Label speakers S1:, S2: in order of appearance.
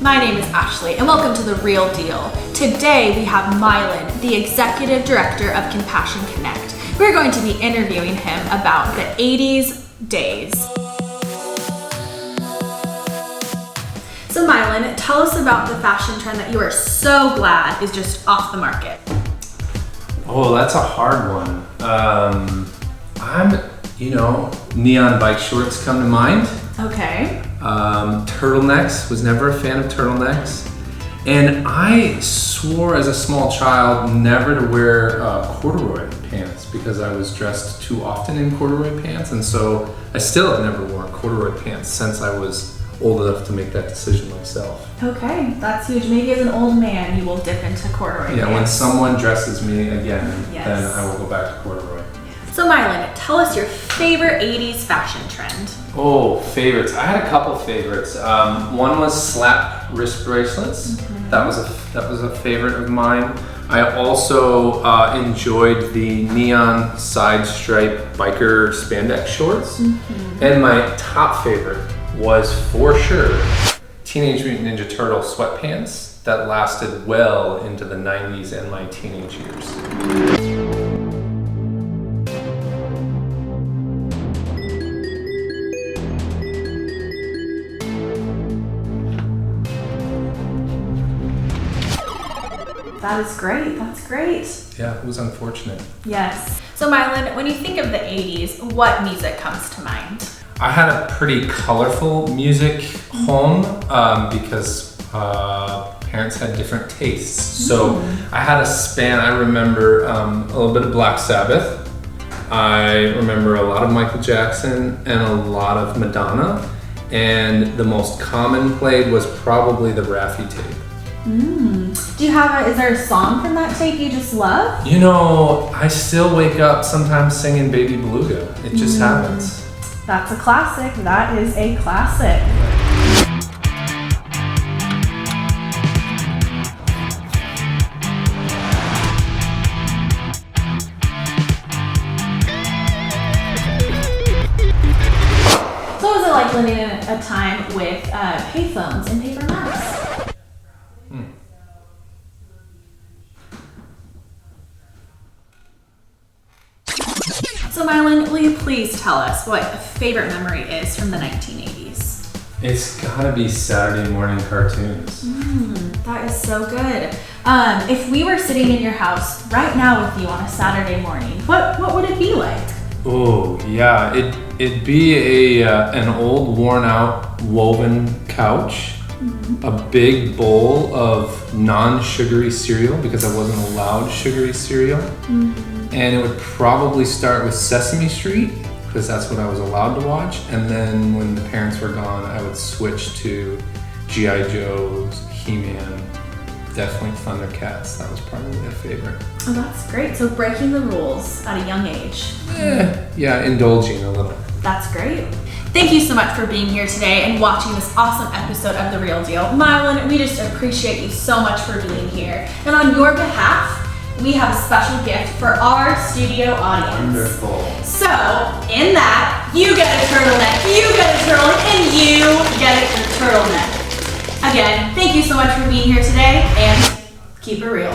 S1: My name is Ashley and welcome to The Real Deal. Today we have Milan, the Executive Director of Compassion Connect. We're going to be interviewing him about the 80s days. So Milan, tell us about the fashion trend that you are so glad is just off the market.
S2: Oh, that's a hard one. Neon bike shorts come to mind.
S1: Okay.
S2: Turtlenecks, was never a fan of turtlenecks. And I swore as a small child never to wear corduroy pants because I was dressed too often in corduroy pants. And so I still have never worn corduroy pants since I was old enough to make that decision myself.
S1: Okay, that's huge. Maybe as an old man, you will dip into corduroy pants.
S2: Yeah, when someone dresses me again,
S1: Yes.
S2: then I will go back to corduroy.
S1: So Milan, tell us your favorite 80s fashion trend.
S2: Oh, favorites. I had a couple favorites. One was slap wrist bracelets.
S1: Mm-hmm.
S2: That was a favorite of mine. I also enjoyed the neon side stripe biker spandex shorts.
S1: Mm-hmm.
S2: And my top favorite was for sure Teenage Mutant Ninja Turtle sweatpants that lasted well into the 90s and my teenage years.
S1: That is great. That's great.
S2: Yeah, it was unfortunate.
S1: Yes. So Milan, when you think of the 80s, what music comes to mind?
S2: I had a pretty colorful music home because parents had different tastes. So I had a span. I remember a little bit of Black Sabbath. I remember a lot of Michael Jackson and a lot of Madonna. And the most common played was probably the Raffi tape.
S1: Is there a song from that tape you just love?
S2: You know, I still wake up sometimes singing Baby Beluga. It just happens.
S1: That's a classic. That is a classic. So what was it like living in a time with payphones and paper maps? So Milan, will you please tell us what a favorite memory is from the 1980s?
S2: It's gotta be Saturday morning cartoons.
S1: That is so good. If we were sitting in your house right now with you on a Saturday morning, what would it be like?
S2: Oh yeah, it'd be an old worn out woven couch, a big bowl of non-sugary cereal because I wasn't allowed sugary cereal. And it would probably start with Sesame Street, because that's what I was allowed to watch. And then when the parents were gone, I would switch to G.I. Joe's, He-Man, definitely Thundercats. That was probably a favorite.
S1: Oh, that's great. So breaking the rules at a young age.
S2: Yeah, indulging a little.
S1: That's great. Thank you so much for being here today and watching this awesome episode of The Real Deal. Milan, we just appreciate you so much for being here. And on your behalf, we have a special gift for our studio audience.
S2: Wonderful.
S1: So, in that, you get a turtleneck, you get a turtleneck, and you get a turtleneck. Again, thank you so much for being here today, and keep it real.